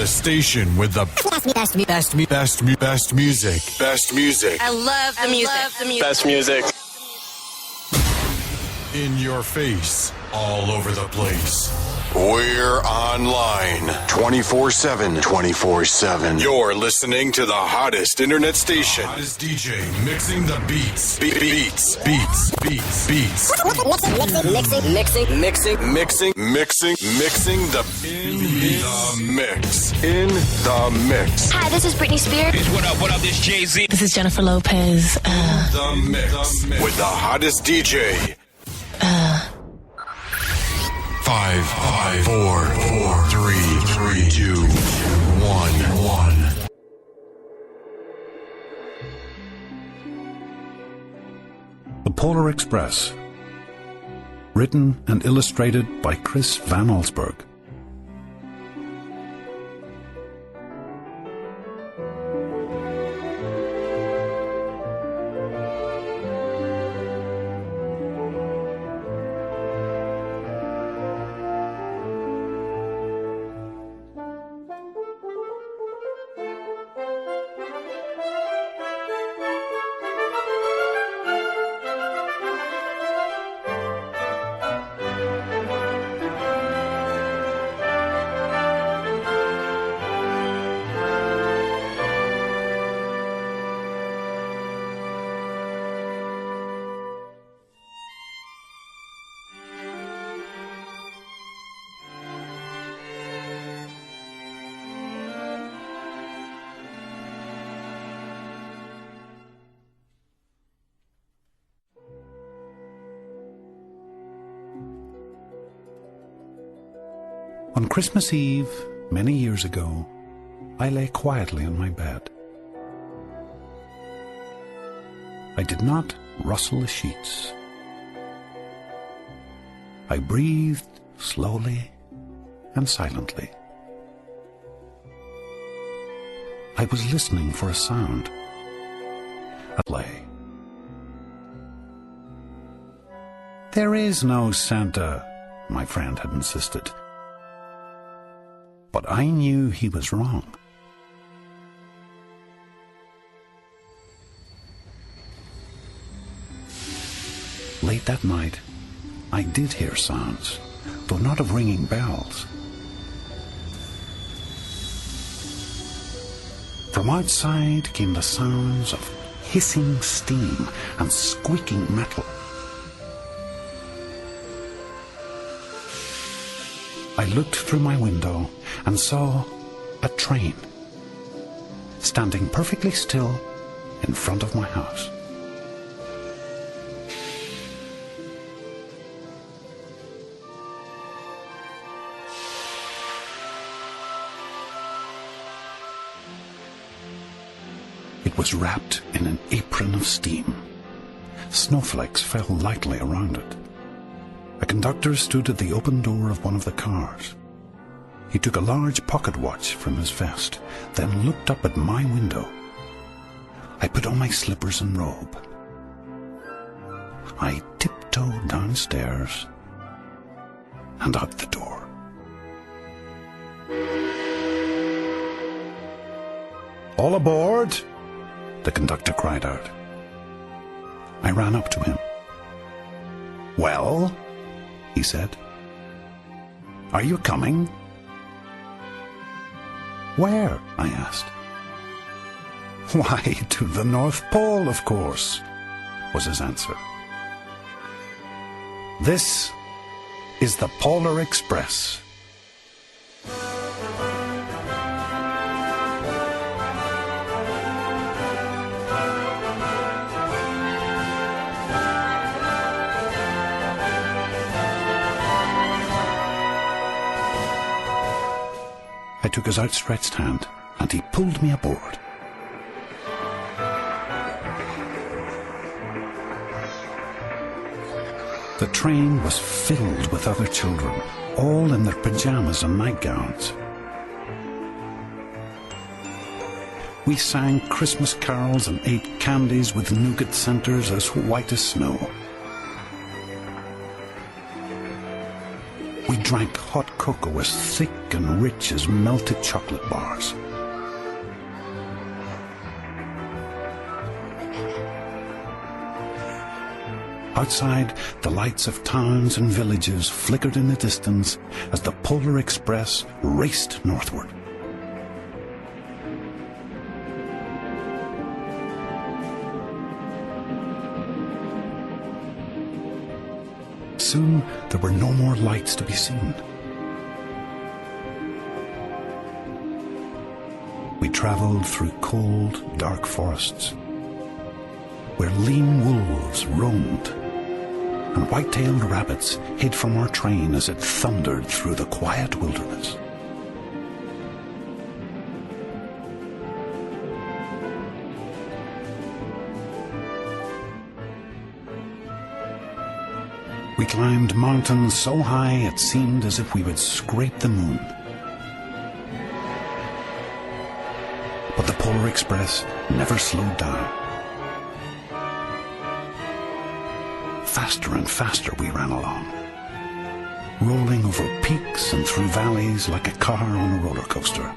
The station with the best music. Best music. I love the music. Best music. In your face, all over the place. We're online 24/7. 24/7. You're listening to the hottest internet station. Hottest DJ mixing the beats. Beats. Mixing the mix. In the mix. Hi, this is Britney Spears. Bitch, what up, this Jay-Z. This is Jennifer Lopez. The mix. With the hottest DJ. 5, 4, 3, 2, 1. The Polar Express. Written and illustrated by Chris Van Allsburg. On Christmas Eve, many years ago, I lay quietly on my bed. I did not rustle the sheets. I breathed slowly and silently. I was listening for a sound. A play. There is no Santa, my friend had insisted. But I knew he was wrong. Late that night, I did hear sounds, though not of ringing bells. From outside came the sounds of hissing steam and squeaking metal. I looked through my window and saw a train standing perfectly still in front of my house. It was wrapped in an apron of steam. Snowflakes fell lightly around it. A conductor stood at the open door of one of the cars. He took a large pocket watch from his vest, then looked up at my window. I put on my slippers and robe. I tiptoed downstairs and out the door. "All aboard!" the conductor cried out. I ran up to him. "Well?" he said. "Are you coming?" "Where?" I asked. "Why, to the North Pole, of course," was his answer. "This is the Polar Express." I took his outstretched hand, and he pulled me aboard. The train was filled with other children, all in their pajamas and nightgowns. We sang Christmas carols and ate candies with nougat centers as white as snow. We drank hot cocoa as thick and rich as melted chocolate bars. Outside, the lights of towns and villages flickered in the distance as the Polar Express raced northward. Soon, there were no more lights to be seen. We traveled through cold, dark forests, where lean wolves roamed, and white-tailed rabbits hid from our train as it thundered through the quiet wilderness. We climbed mountains so high it seemed as if we would scrape the moon. But the Polar Express never slowed down. Faster and faster we ran along, rolling over peaks and through valleys like a car on a roller coaster.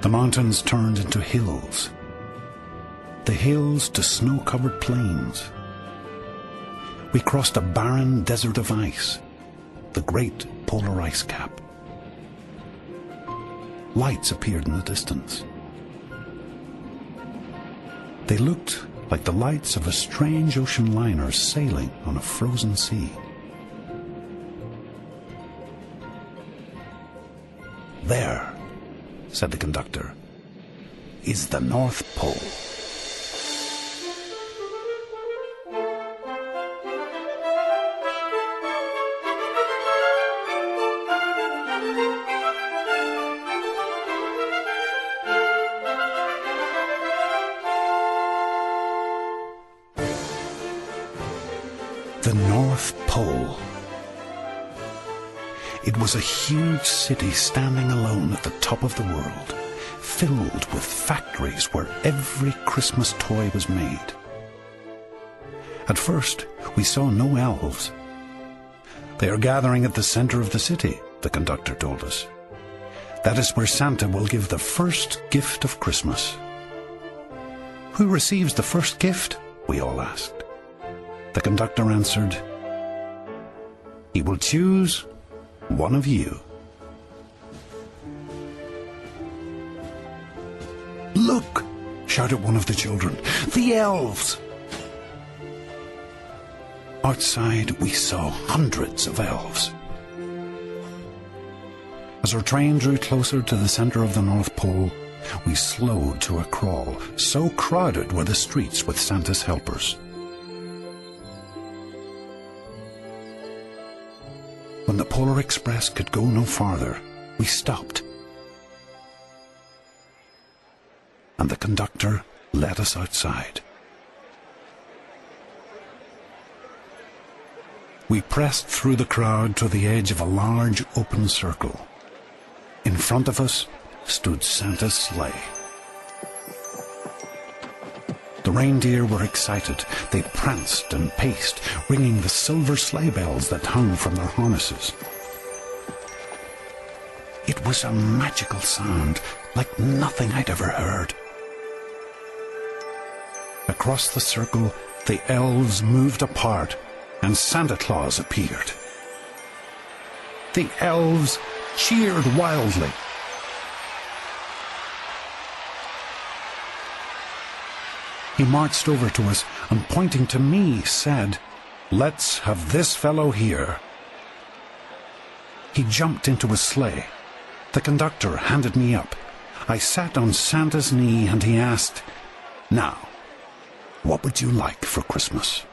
The mountains turned into hills, the hills to snow-covered plains. We crossed a barren desert of ice, the great polar ice cap. Lights appeared in the distance. They looked like the lights of a strange ocean liner sailing on a frozen sea. "There," said the conductor, "is the North Pole." The North Pole. It was a huge city standing alone at the top of the world, filled with factories where every Christmas toy was made. At first, we saw no elves. "They are gathering at the center of the city," the conductor told us. "That is where Santa will give the first gift of Christmas." "Who receives the first gift?" we all asked. The conductor answered, "He will choose one of you." "Look!" shouted one of the children. "The elves!" Outside, we saw hundreds of elves. As our train drew closer to the center of the North Pole, we slowed to a crawl. So crowded were the streets with Santa's helpers. When the Polar Express could go no farther, we stopped. And the conductor led us outside. We pressed through the crowd to the edge of a large open circle. In front of us stood Santa's sleigh. The reindeer were excited. They pranced and paced, ringing the silver sleigh bells that hung from their harnesses. It was a magical sound, like nothing I'd ever heard. Across the circle, the elves moved apart, and Santa Claus appeared. The elves cheered wildly. He marched over to us and, pointing to me, said, "Let's have this fellow here." He jumped into his sleigh. The conductor handed me up. I sat on Santa's knee and he asked, "Now, what would you like for Christmas?"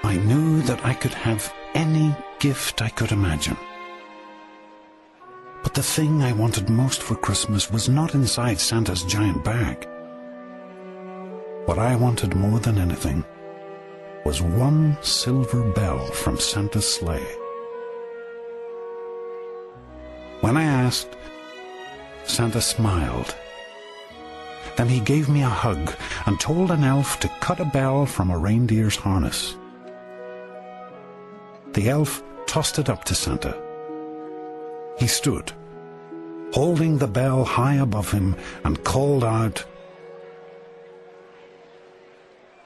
I knew that I could have any gift I could imagine. But the thing I wanted most for Christmas was not inside Santa's giant bag. What I wanted more than anything was one silver bell from Santa's sleigh. When I asked, Santa smiled. Then he gave me a hug and told an elf to cut a bell from a reindeer's harness. The elf tossed it up to Santa. He stood, holding the bell high above him, and called out,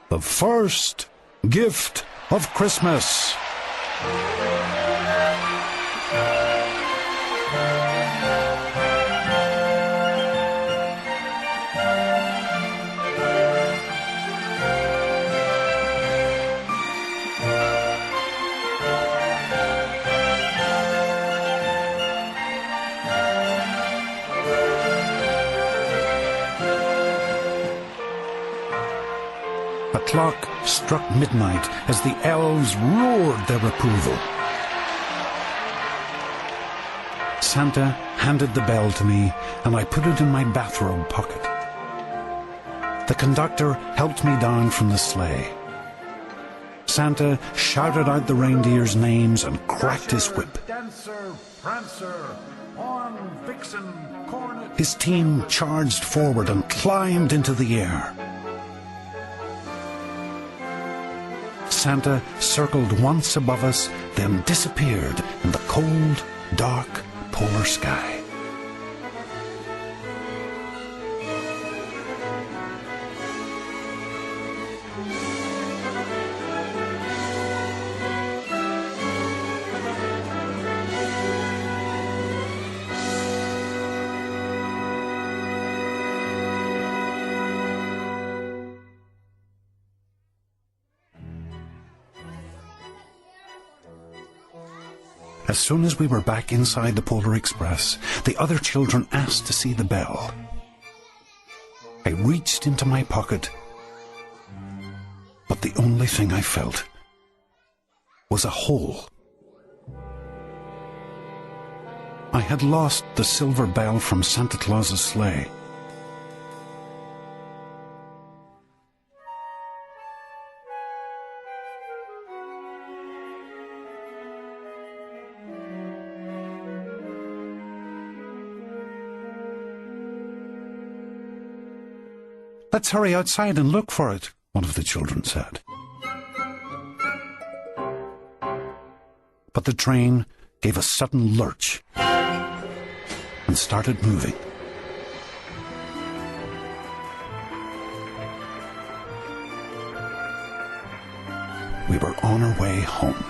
"The first gift of Christmas!" A clock struck midnight as the elves roared their approval. Santa handed the bell to me, and I put it in my bathrobe pocket. The conductor helped me down from the sleigh. Santa shouted out the reindeers' names and cracked his whip. Dancer, Prancer, Horn, Vixen, Cornet. His team charged forward and climbed into the air. Santa circled once above us, then disappeared in the cold, dark polar sky. As soon as we were back inside the Polar Express, the other children asked to see the bell. I reached into my pocket, but the only thing I felt was a hole. I had lost the silver bell from Santa Claus's sleigh. "Let's hurry outside and look for it," one of the children said. But the train gave a sudden lurch and started moving. We were on our way home.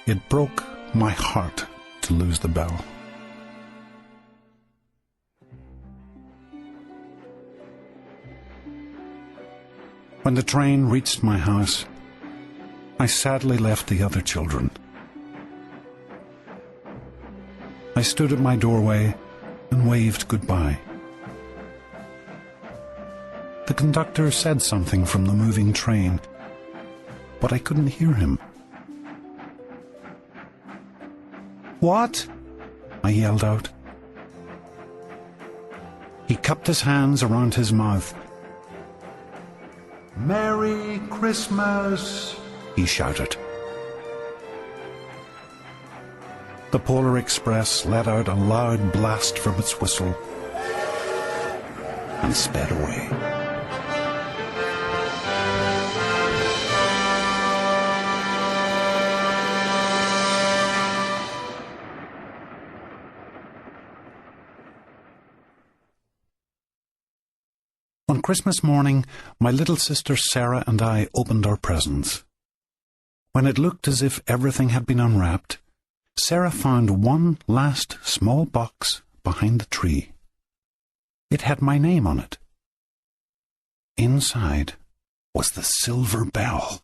It broke my heart to lose the bell. When the train reached my house, I sadly left the other children. I stood at my doorway and waved goodbye. The conductor said something from the moving train, but I couldn't hear him. "What?" I yelled out. He cupped his hands around his mouth. Merry Christmas, he shouted. The Polar Express let out a loud blast from its whistle and sped away. On Christmas morning, my little sister Sarah and I opened our presents. When it looked as if everything had been unwrapped, Sarah found one last small box behind the tree. It had my name on it. Inside was the silver bell.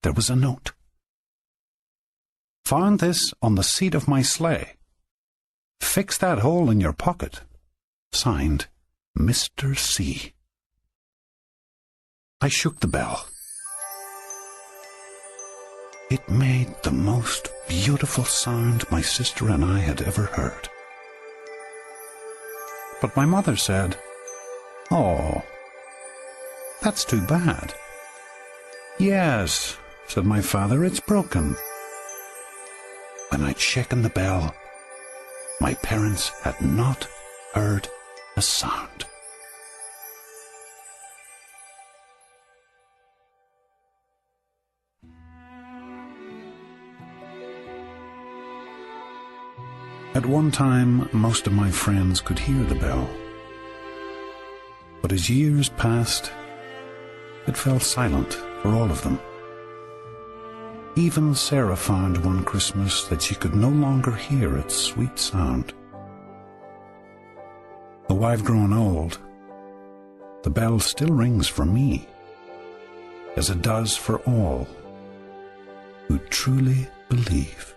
There was a note. "Found this on the seat of my sleigh. Fix that hole in your pocket." Signed, Mr. C. I shook the bell. It made the most beautiful sound my sister and I had ever heard. But my mother said, "Oh, that's too bad." "Yes," said my father, "it's broken." When I'd shaken the bell, my parents had not heard a sound. At one time, most of my friends could hear the bell. But as years passed, it fell silent for all of them. Even Sarah found one Christmas that she could no longer hear its sweet sound. Though I've grown old, the bell still rings for me, as it does for all who truly believe.